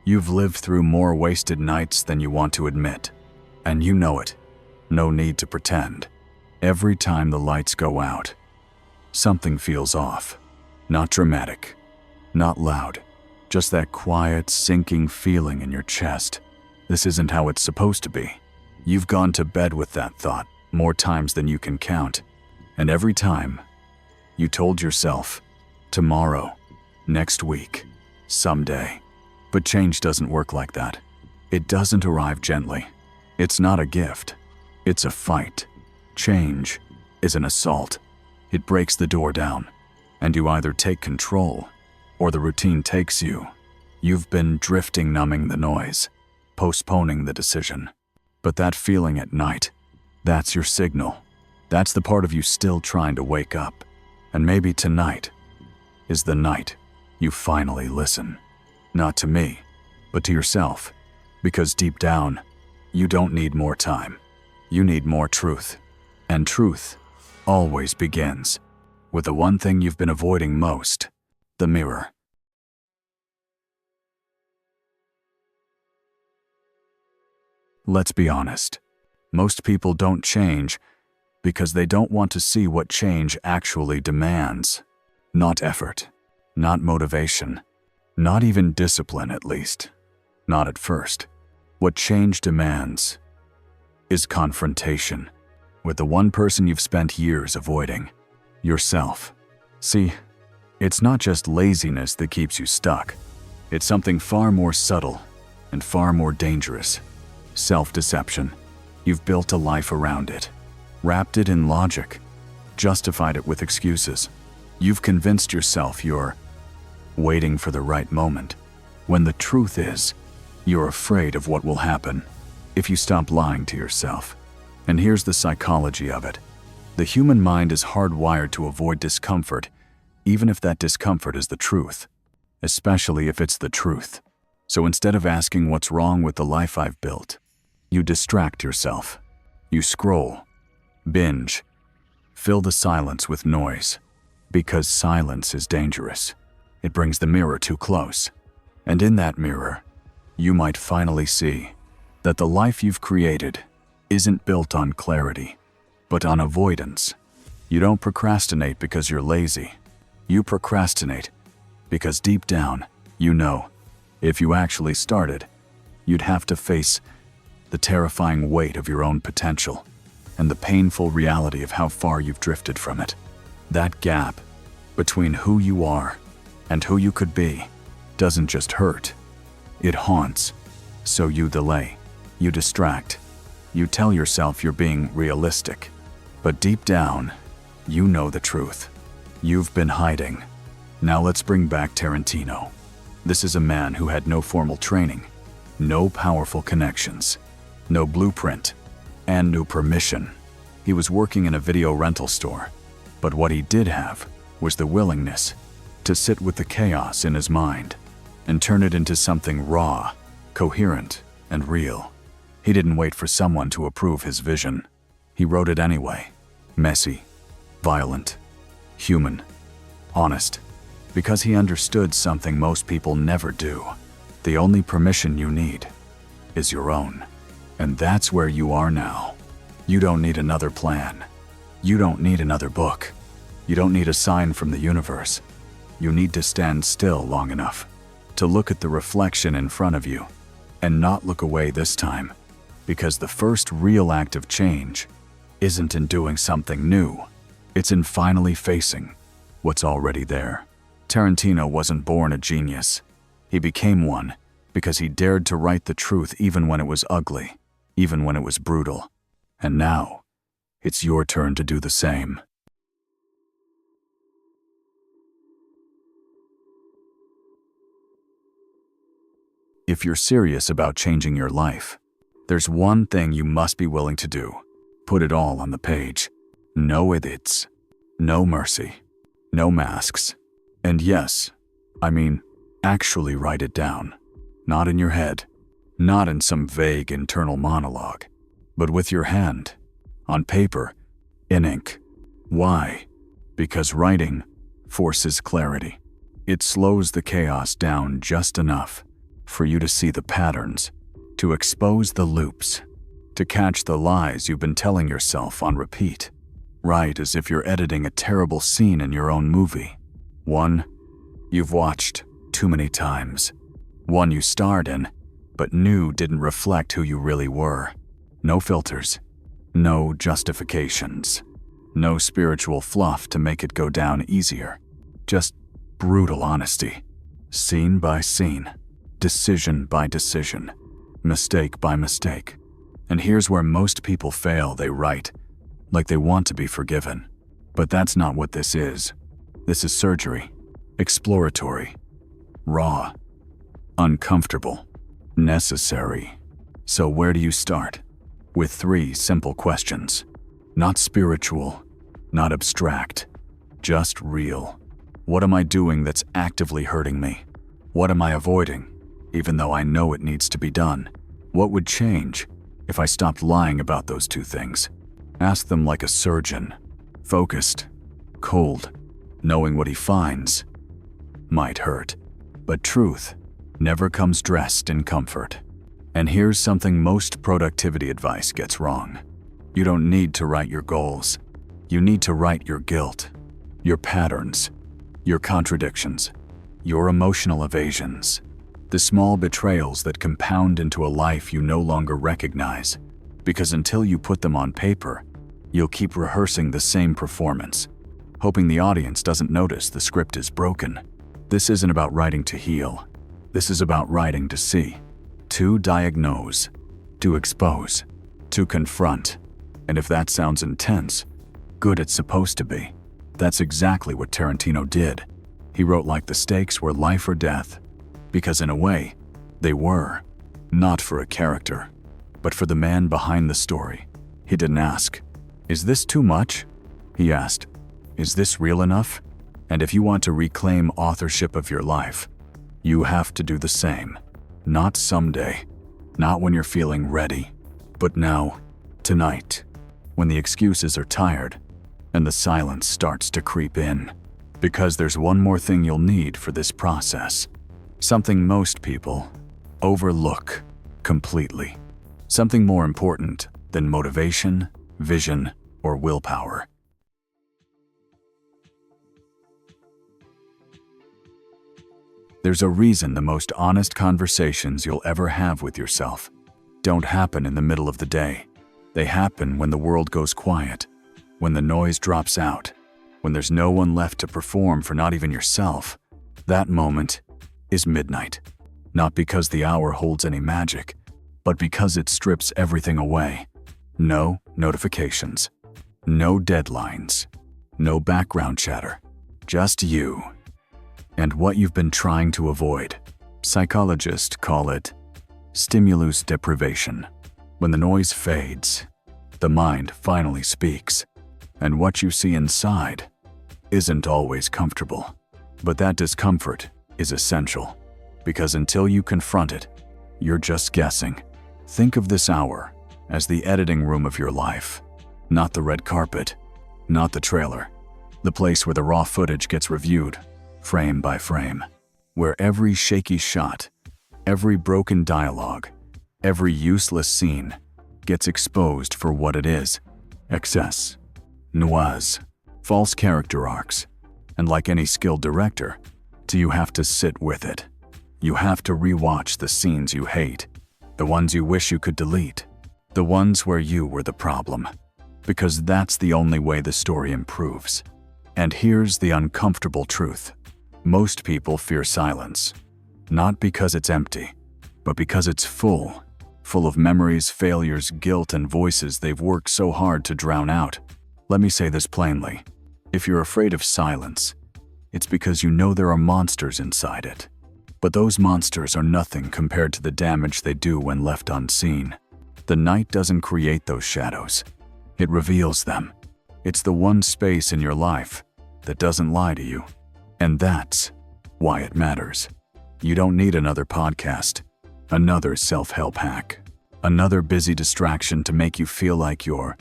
You've lived through more wasted nights than you want to admit. And you know it. No need to pretend. Every time the lights go out, something feels off. Not dramatic, not loud, just that quiet, sinking feeling in your chest. This isn't how it's supposed to be. You've gone to bed with that thought more times than you can count. And every time, you told yourself, tomorrow, next week, someday. But change doesn't work like that. It doesn't arrive gently. It's not a gift. It's a fight. Change is an assault. It breaks the door down, and you either take control or the routine takes you. You've been drifting, numbing the noise, postponing the decision. But that feeling at night, that's your signal. That's the part of you still trying to wake up. And maybe tonight is the night you finally listen. Not to me, but to yourself. Because deep down, you don't need more time. You need more truth. And truth always begins with the one thing you've been avoiding most, the mirror. Let's be honest. Most people don't change because they don't want to see what change actually demands. Not effort, not motivation, not even discipline, at least. Not at first. What change demands is confrontation with the one person you've spent years avoiding, yourself. See, it's not just laziness that keeps you stuck. It's something far more subtle and far more dangerous. Self-deception. You've built a life around it, wrapped it in logic, justified it with excuses. You've convinced yourself you're waiting for the right moment, when the truth is, you're afraid of what will happen if you stop lying to yourself. And here's the psychology of it. The human mind is hardwired to avoid discomfort, even if that discomfort is the truth, especially if it's the truth. So instead of asking what's wrong with the life I've built, you distract yourself. You scroll, binge, fill the silence with noise, because silence is dangerous. It brings the mirror too close. And in that mirror, you might finally see that the life you've created isn't built on clarity, but on avoidance. You don't procrastinate because you're lazy. You procrastinate because deep down, you know, if you actually started, you'd have to face the terrifying weight of your own potential and the painful reality of how far you've drifted from it. That gap between who you are and who you could be doesn't just hurt, it haunts. So you delay, you distract, you tell yourself you're being realistic. But deep down, you know the truth. You've been hiding. Now let's bring back Tarantino. This is a man who had no formal training, no powerful connections, no blueprint, and no permission. He was working in a video rental store, but what he did have was the willingness to sit with the chaos in his mind and turn it into something raw, coherent, and real. He didn't wait for someone to approve his vision. He wrote it anyway. Messy, violent, human, honest, because he understood something most people never do. The only permission you need is your own. And that's where you are now. You don't need another plan. You don't need another book. You don't need a sign from the universe. You need to stand still long enough to look at the reflection in front of you and not look away this time, because the first real act of change isn't in doing something new. It's in finally facing what's already there. Tarantino wasn't born a genius. He became one because he dared to write the truth even when it was ugly, even when it was brutal. And now, it's your turn to do the same. If you're serious about changing your life, there's one thing you must be willing to do. Put it all on the page. No edits, no mercy, no masks. And yes, I mean, actually write it down. Not in your head, not in some vague internal monologue, but with your hand, on paper, in ink. Why? Because writing forces clarity. It slows the chaos down just enough for you to see the patterns, to expose the loops, to catch the lies you've been telling yourself on repeat. Right as if you're editing a terrible scene in your own movie. One you've watched too many times. One you starred in, but knew didn't reflect who you really were. No filters, no justifications, no spiritual fluff to make it go down easier. Just brutal honesty, scene by scene, decision by decision, mistake by mistake. And here's where most people fail. They write like they want to be forgiven. But that's not what this is. This is surgery, exploratory, raw, uncomfortable, necessary. So where do you start? With 3 simple questions. Not spiritual, not abstract, just real. What am I doing that's actively hurting me? What am I avoiding, even though I know it needs to be done? What would change if I stopped lying about those 2 things? Ask them like a surgeon, focused, cold, knowing what he finds might hurt. But truth never comes dressed in comfort. And here's something most productivity advice gets wrong. You don't need to write your goals. You need to write your guilt, your patterns, your contradictions, your emotional evasions, the small betrayals that compound into a life you no longer recognize. Because until you put them on paper, you'll keep rehearsing the same performance, hoping the audience doesn't notice the script is broken. This isn't about writing to heal. This is about writing to see, to diagnose, to expose, to confront. And if that sounds intense, good, it's supposed to be. That's exactly what Tarantino did. He wrote like the stakes were life or death, because in a way, they were. Not for a character, but for the man behind the story. He didn't ask, "Is this too much?" He asked, "Is this real enough?" And if you want to reclaim authorship of your life, you have to do the same. Not someday, not when you're feeling ready, but now, tonight, when the excuses are tired and the silence starts to creep in. Because there's one more thing you'll need for this process. Something most people overlook completely. Something more important than motivation, vision, or willpower. There's a reason the most honest conversations you'll ever have with yourself don't happen in the middle of the day. They happen when the world goes quiet, when the noise drops out, when there's no one left to perform for, not even yourself. That moment is midnight. Not because the hour holds any magic, but because it strips everything away. No notifications, no deadlines, no background chatter, just you and what you've been trying to avoid. Psychologists call it stimulus deprivation. When the noise fades, the mind finally speaks, and what you see inside isn't always comfortable. But that discomfort is essential, because until you confront it, you're just guessing. Think of this hour as the editing room of your life, not the red carpet, not the trailer, the place where the raw footage gets reviewed, frame by frame, where every shaky shot, every broken dialogue, every useless scene gets exposed for what it is: excess, noise, false character arcs. And like any skilled director, you have to sit with it. You have to rewatch the scenes you hate, the ones you wish you could delete, the ones where you were the problem, because that's the only way the story improves. And here's the uncomfortable truth. Most people fear silence, not because it's empty, but because it's full of memories, failures, guilt, and voices they've worked so hard to drown out. Let me say this plainly. If you're afraid of silence, it's because you know there are monsters inside it. But those monsters are nothing compared to the damage they do when left unseen. The night doesn't create those shadows. It reveals them. It's the one space in your life that doesn't lie to you. And that's why it matters. You don't need another podcast, another self-help hack, another busy distraction to make you feel like you're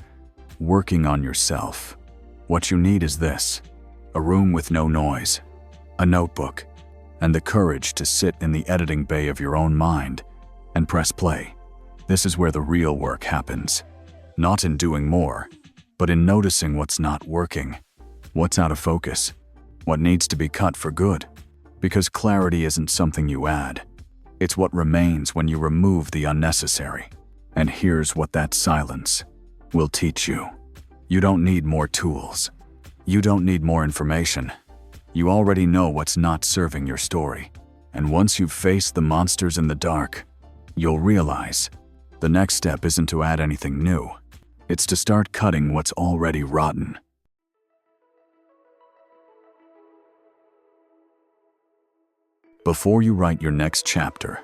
working on yourself. What you need is this: a room with no noise, a notebook, and the courage to sit in the editing bay of your own mind and press play. This is where the real work happens. Not in doing more, but in noticing what's not working, what's out of focus, what needs to be cut for good. Because clarity isn't something you add. It's what remains when you remove the unnecessary. And here's what that silence will teach you. You don't need more tools. You don't need more information. You already know what's not serving your story. And once you've faced the monsters in the dark, you'll realize the next step isn't to add anything new. It's to start cutting what's already rotten. Before you write your next chapter,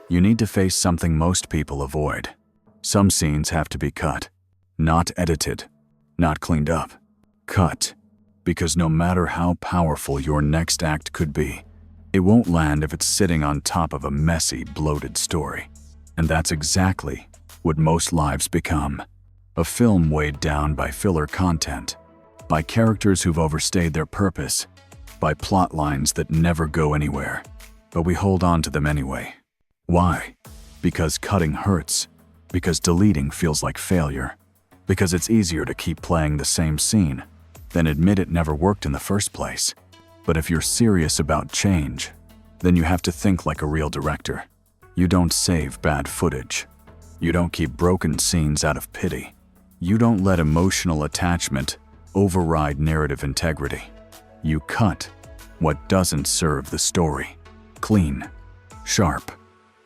you need to face something most people avoid. Some scenes have to be cut, not edited, not cleaned up. Cut, because no matter how powerful your next act could be, it won't land if it's sitting on top of a messy, bloated story. And that's exactly what most lives become. A film weighed down by filler content, by characters who've overstayed their purpose, by plot lines that never go anywhere. But we hold on to them anyway. Why? Because cutting hurts. Because deleting feels like failure. Because it's easier to keep playing the same scene than admit it never worked in the first place. But if you're serious about change, then you have to think like a real director. You don't save bad footage. You don't keep broken scenes out of pity. You don't let emotional attachment override narrative integrity. You cut what doesn't serve the story. Clean, sharp,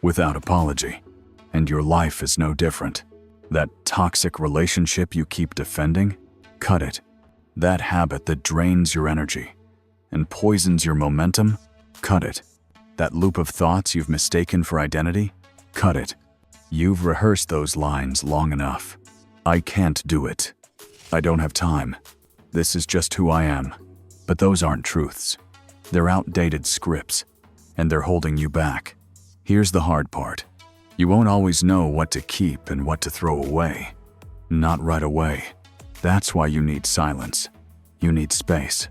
without apology. And your life is no different. That toxic relationship you keep defending, cut it. That habit that drains your energy and poisons your momentum, cut it. That loop of thoughts you've mistaken for identity, cut it. You've rehearsed those lines long enough. I can't do it. I don't have time. This is just who I am. But those aren't truths. They're outdated scripts. And they're holding you back. Here's the hard part. You won't always know what to keep and what to throw away. Not right away. That's why you need silence. You need space.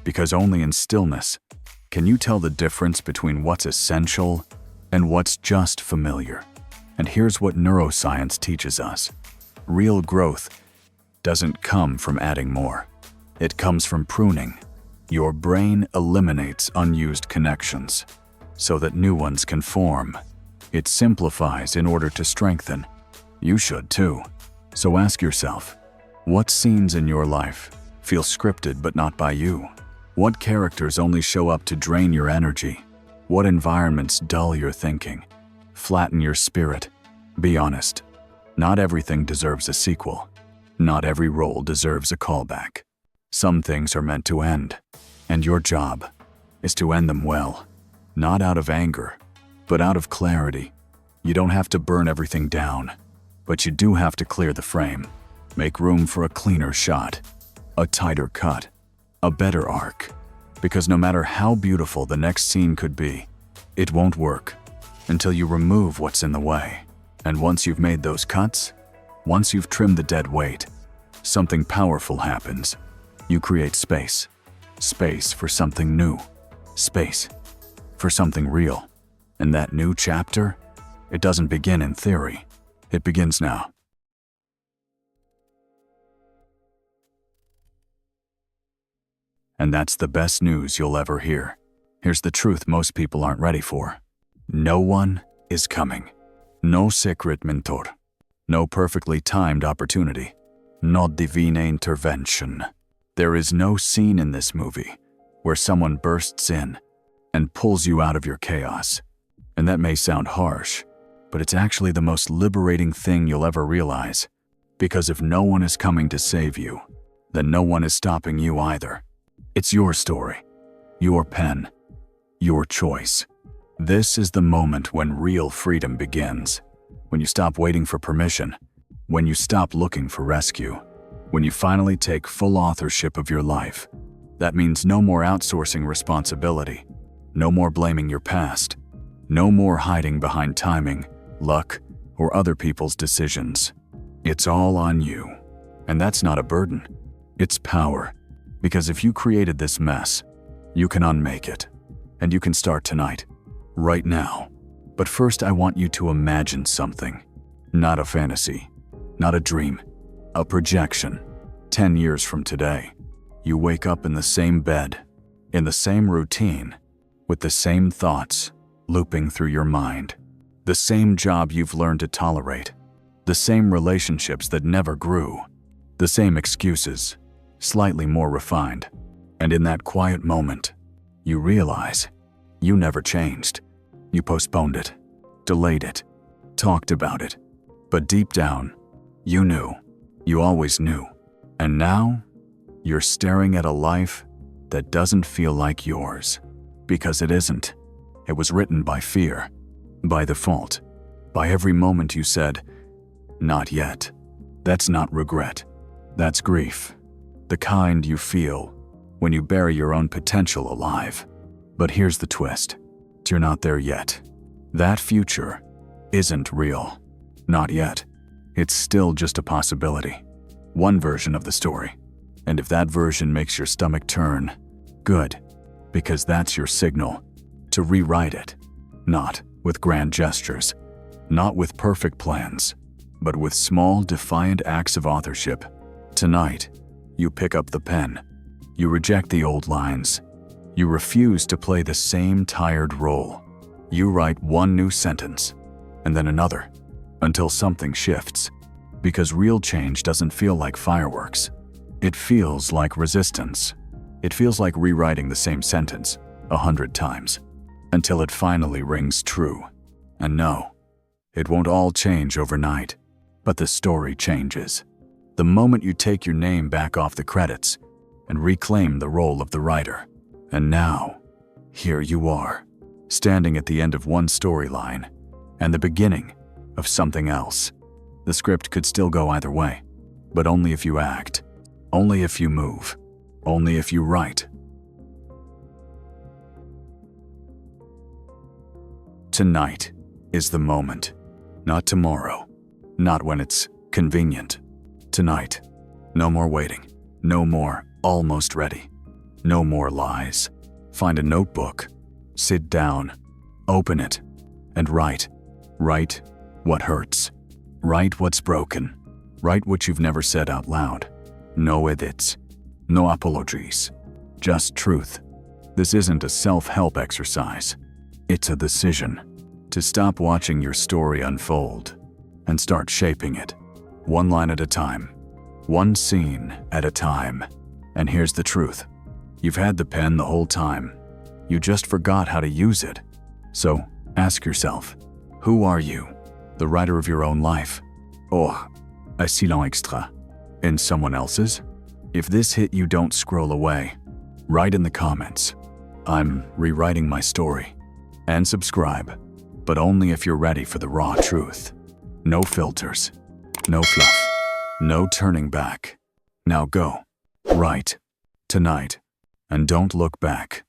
Because only in stillness can you tell the difference between what's essential and what's just familiar. And here's what neuroscience teaches us. Real growth doesn't come from adding more. It comes from pruning. Your brain eliminates unused connections so that new ones can form. It simplifies in order to strengthen. You should too. So ask yourself, what scenes in your life feel scripted but not by you? What characters only show up to drain your energy? What environments dull your thinking, flatten your spirit? Be honest. Not everything deserves a sequel. Not every role deserves a callback. Some things are meant to end, and your job is to end them well. Not out of anger, but out of clarity. You don't have to burn everything down, but you do have to clear the frame. Make room for a cleaner shot, a tighter cut, a better arc. Because no matter how beautiful the next scene could be, it won't work until you remove what's in the way. And once you've made those cuts, once you've trimmed the dead weight, something powerful happens. You create space. Space for something new. Space for something real. And that new chapter, it doesn't begin in theory. It begins now. And that's the best news you'll ever hear. Here's the truth most people aren't ready for. No one is coming. No secret mentor. No perfectly timed opportunity. No divine intervention. There is no scene in this movie where someone bursts in and pulls you out of your chaos. And that may sound harsh, but it's actually the most liberating thing you'll ever realize. Because if no one is coming to save you, then no one is stopping you either. It's your story, your pen, your choice. This is the moment when real freedom begins. When you stop waiting for permission, when you stop looking for rescue, when you finally take full authorship of your life. That means no more outsourcing responsibility, no more blaming your past, no more hiding behind timing, luck, or other people's decisions. It's all on you. And that's not a burden. It's power. Because if you created this mess, you can unmake it. And you can start tonight, right now. But first, I want you to imagine something. Not a fantasy, not a dream, a projection. 10 years from today, you wake up in the same bed, in the same routine, with the same thoughts looping through your mind, the same job you've learned to tolerate, the same relationships that never grew, the same excuses, slightly more refined. And in that quiet moment, you realize you never changed. You postponed it, delayed it, talked about it. But deep down, you knew. You always knew. And now, you're staring at a life that doesn't feel like yours. Because it isn't. It was written by fear, by default, by every moment you said, "Not yet." That's not regret. That's grief. The kind you feel when you bury your own potential alive. But here's the twist. You're not there yet. That future isn't real. Not yet. It's still just a possibility. One version of the story. And if that version makes your stomach turn, good. Because that's your signal to rewrite it. Not with grand gestures. Not with perfect plans. But with small, defiant acts of authorship. Tonight, you pick up the pen. You reject the old lines. You refuse to play the same tired role. You write one new sentence, and then another, until something shifts. Because real change doesn't feel like fireworks. It feels like resistance. It feels like rewriting the same sentence 100 times, until it finally rings true. And no, it won't all change overnight, but the story changes. The moment you take your name back off the credits and reclaim the role of the writer. And now, here you are, standing at the end of one storyline and the beginning of something else. The script could still go either way, but only if you act, only if you move, only if you write. Tonight is the moment, not tomorrow, not when it's convenient. Tonight, no more waiting, no more almost ready. No more lies. Find a notebook, sit down, open it, and write. Write what hurts. Write what's broken. Write what you've never said out loud. No edits. No apologies. Just truth. This isn't a self-help exercise. It's a decision to stop watching your story unfold and start shaping it. One line at a time. One scene at a time. And here's the truth. You've had the pen the whole time. You just forgot how to use it. So ask yourself, who are you? The writer of your own life? Or a silent extra in someone else's? If this hit you, don't scroll away. Write in the comments, "I'm rewriting my story." And subscribe, but only if you're ready for the raw truth. No filters, no fluff, no turning back. Now go, write, tonight. And don't look back.